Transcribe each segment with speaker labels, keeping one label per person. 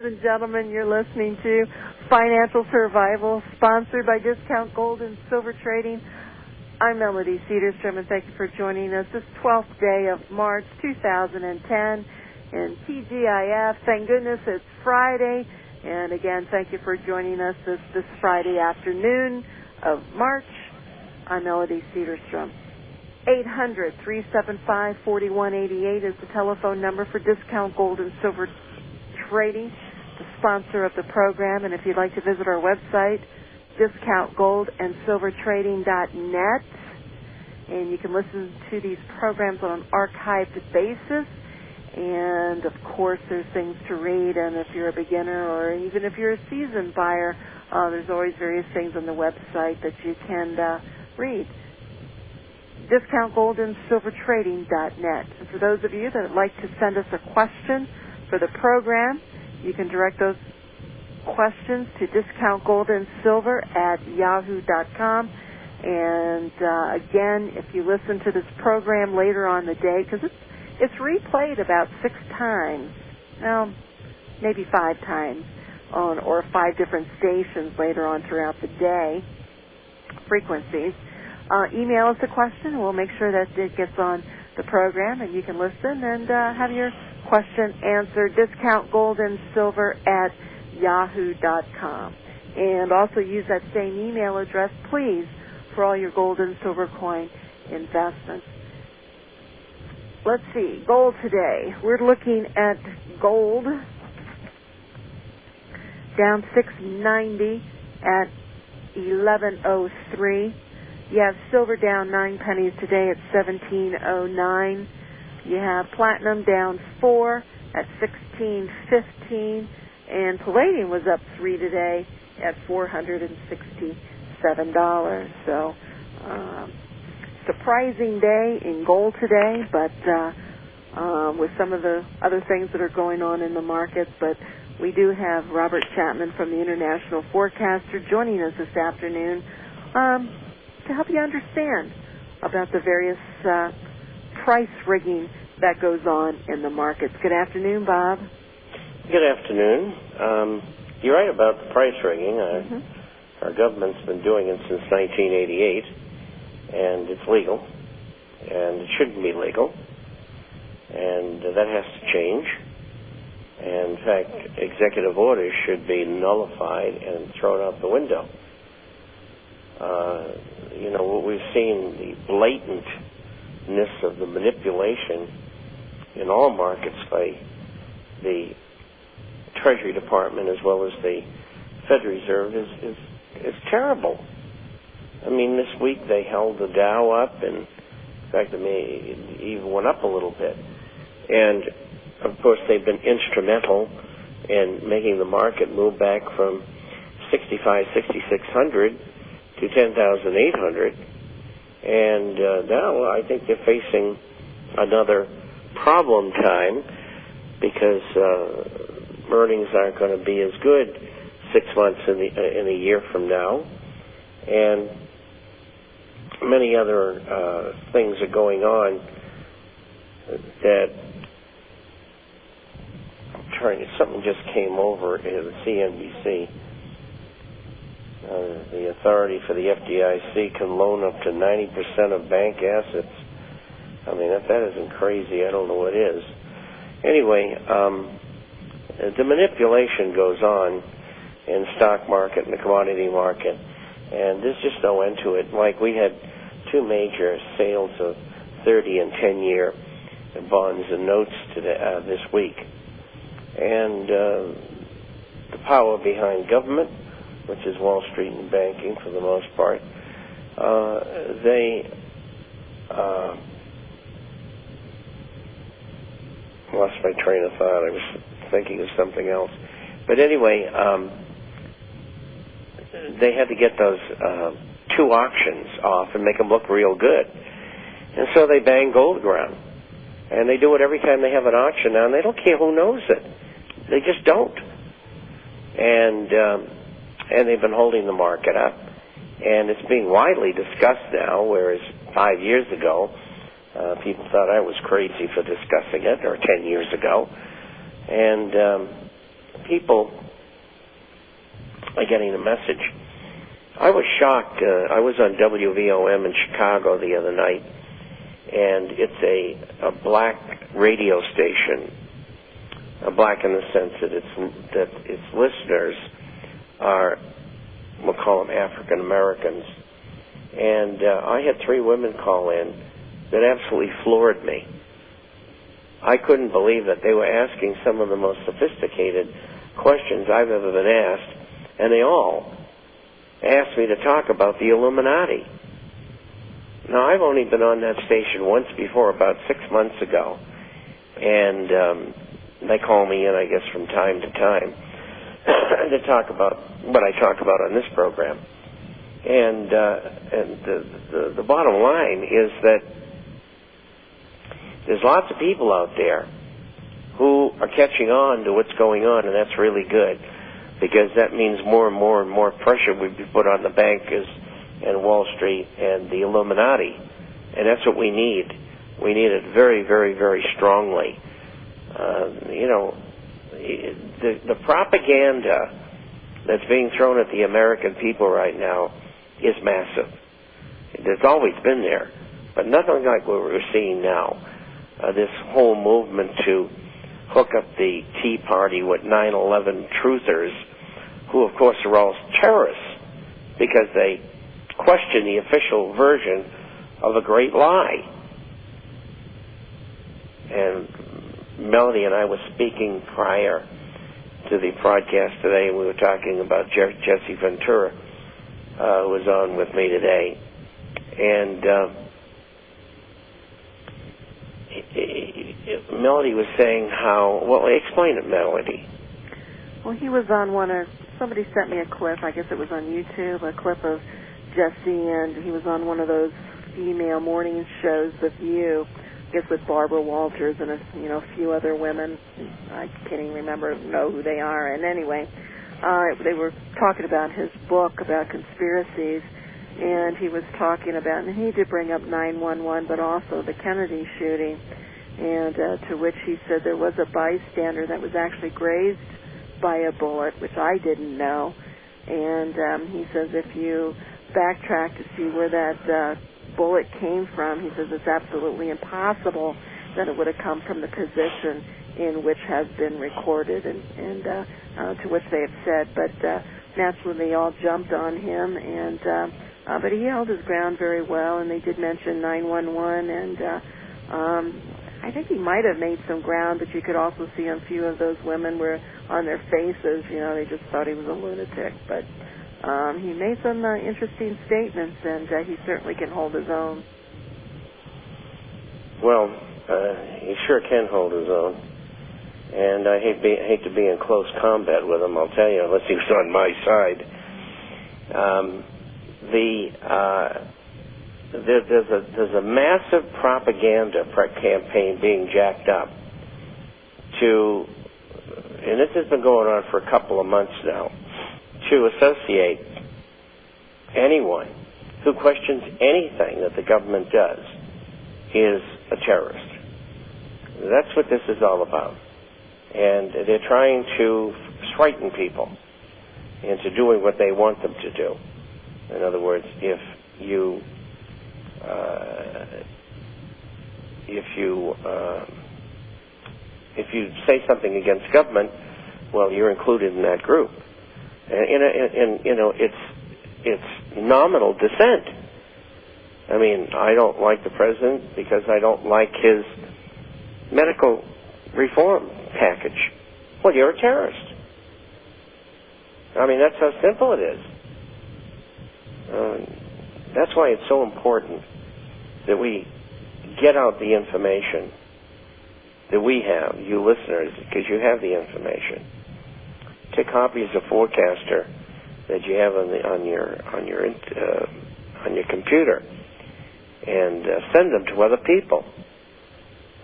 Speaker 1: Ladies and gentlemen, you're listening to Financial Survival, sponsored by Discount Gold and Silver Trading. I'm Melody Cedarstrom, and thank you for joining us this 12th day of March 2010 in TGIF. Thank goodness it's Friday, and again, thank you for joining us this Friday afternoon of March. I'm Melody Cedarstrom. 800-375-4188 is the telephone number for Discount Gold and Silver Trading, the sponsor of the program. And if you'd like to visit our website, discountgoldandsilvertrading.net, and you can listen to these programs on an archived basis. And of course, there's things to read, and if you're a beginner or even if you're a seasoned buyer, there's always various things on the website that you can read. DiscountGoldandSilverTrading.net. And for those of you that would like to send us a question for the program, you can direct those questions to discountgoldandsilver@yahoo.com. And again, if you listen to this program later on the day, because it's replayed about 6 times, well, maybe 5 times, or 5 different stations later on throughout the day, frequencies. Email us a question, and we'll make sure that it gets on the program, and you can listen and have your question answered. DiscountGoldandSilver@yahoo.com. And also use that same email address, please, for all your gold and silver coin investments. Let's see, gold today. We're looking at gold down $6.90 at 11:03. You have silver down 9 pennies today at 17:09. You have platinum down 4 at 16:15, and palladium was up 3 today at $467. So, surprising day in gold today, but with some of the other things that are going on in the markets. But we do have Robert Chapman from the International Forecaster joining us this afternoon to help you understand about the various price rigging that goes on in the markets. Good afternoon, Bob.
Speaker 2: Good afternoon. You're right about the price rigging. Our government's been doing it since 1988, and it's legal, and it shouldn't be legal, and that has to change. And in fact, executive orders should be nullified and thrown out the window. What we've seen, the blatantness of the manipulation in all markets by the Treasury Department as well as the Federal Reserve is terrible. I mean, this week they held the Dow up, and in fact, it even went up a little bit. And of course, they've been instrumental in making the market move back from 6,600 to 10,800, and now I think they're facing another problem time because earnings aren't going to be as good 6 months in a year from now, and many other things are going on that something just came over at the CNBC. The authority for the FDIC can loan up to 90% of bank assets. I mean, if that isn't crazy, I don't know what is. Anyway, the manipulation goes on in the stock market and the commodity market, and there's just no end to it. Like, we had 2 major sales of 30 and 10-year bonds and notes this week. And the power behind government, which is Wall Street and banking for the most part, they lost my train of thought. I was thinking of something else. But anyway, they had to get those 2 auctions off and make them look real good. And so they bang gold ground. And they do it every time they have an auction now, and they don't care who knows it. They just don't. And they've been holding the market up. And it's being widely discussed now, whereas 5 years ago, people thought I was crazy for discussing it, or 10 years ago. And people are getting the message. I was shocked. I was on WVOM in Chicago the other night, and it's a black radio station. Black in the sense that its listeners are, we'll call them African Americans. And I had 3 women call in that absolutely floored me. I couldn't believe that they were asking some of the most sophisticated questions I've ever been asked, and they all asked me to talk about the Illuminati. Now, I've only been on that station once before, about 6 months ago, and they call me in, I guess, from time to time to talk about what I talk about on this program. And the bottom line is that there's lots of people out there who are catching on to what's going on, and that's really good, because that means more and more and more pressure would be put on the bankers and Wall Street and the Illuminati, and that's what we need. We need it very, very, very strongly. The propaganda that's being thrown at the American people right now is massive. It's always been there, but nothing like what we're seeing now. This whole movement to hook up the Tea Party with 9/11 truthers, who of course are all terrorists because they question the official version of a great lie. And Melody and I were speaking prior to the broadcast today, and we were talking about Jesse Ventura, who was on with me today. And Melody was saying how, well, explain it, Melody.
Speaker 1: Well, he was on somebody sent me a clip, I guess it was on YouTube, a clip of Jesse, and he was on one of those female morning shows, The View, I guess with Barbara Walters and a few other women. I can't even know who they are. And anyway, they were talking about his book about conspiracies, and he was talking about, and he did bring up 9/11, but also the Kennedy shooting, and to which he said there was a bystander that was actually grazed by a bullet, which I didn't know. And he says if you backtrack to see where that bullet came from, he says it's absolutely impossible that it would have come from the position in which has been recorded, and to which they have said. But naturally they all jumped on him, and but he held his ground very well, and they did mention 911, and I think he might have made some ground, but you could also see a few of those women were on their faces, they just thought he was a lunatic. But he made some interesting statements, and he certainly can hold his own. Well,
Speaker 2: he sure can hold his own. And I hate to be in close combat with him, I'll tell you, unless he was on my side. There's a massive propaganda campaign being jacked up to, and this has been going on for a couple of months now, to associate anyone who questions anything that the government does is a terrorist. That's what this is all about. And they're trying to frighten people into doing what they want them to do. In other words, if you say something against government, well, you're included in that group. And it's nominal dissent. I mean, I don't like the president because I don't like his medical reform package. Well, you're a terrorist. I mean, that's how simple it is. That's why it's so important that we get out the information that we have, you listeners, because you have the information. Take copies of Forecaster that you have on your computer, and send them to other people.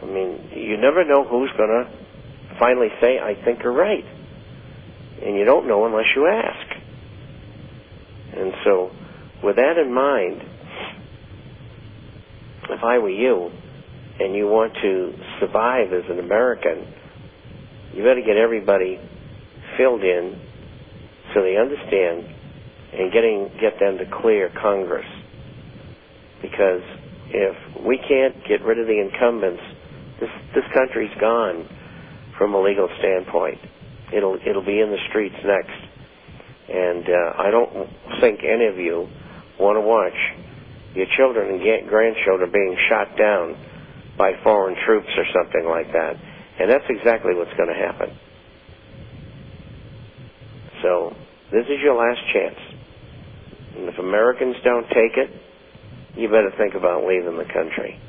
Speaker 2: I mean, you never know who's going to finally say, I think you're right. And you don't know unless you ask. And so, with that in mind, if I were you, and you want to survive as an American, you better get everybody filled in so they understand, and get them to clear Congress. Because if we can't get rid of the incumbents, this country's gone from a legal standpoint. It'll be in the streets next. And I don't think any of you want to watch your children and grandchildren being shot down by foreign troops or something like that. And that's exactly what's going to happen. So this is your last chance. And if Americans don't take it, you better think about leaving the country.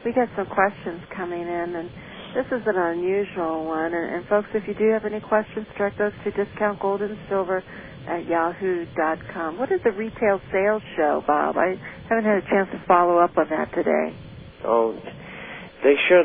Speaker 1: We got some questions coming in, and this is an unusual one. And folks, if you do have any questions, direct those to discountgoldandsilver@yahoo.com. What is the retail sales show, Bob? I haven't had a chance to follow up on that today.
Speaker 2: Oh, they should.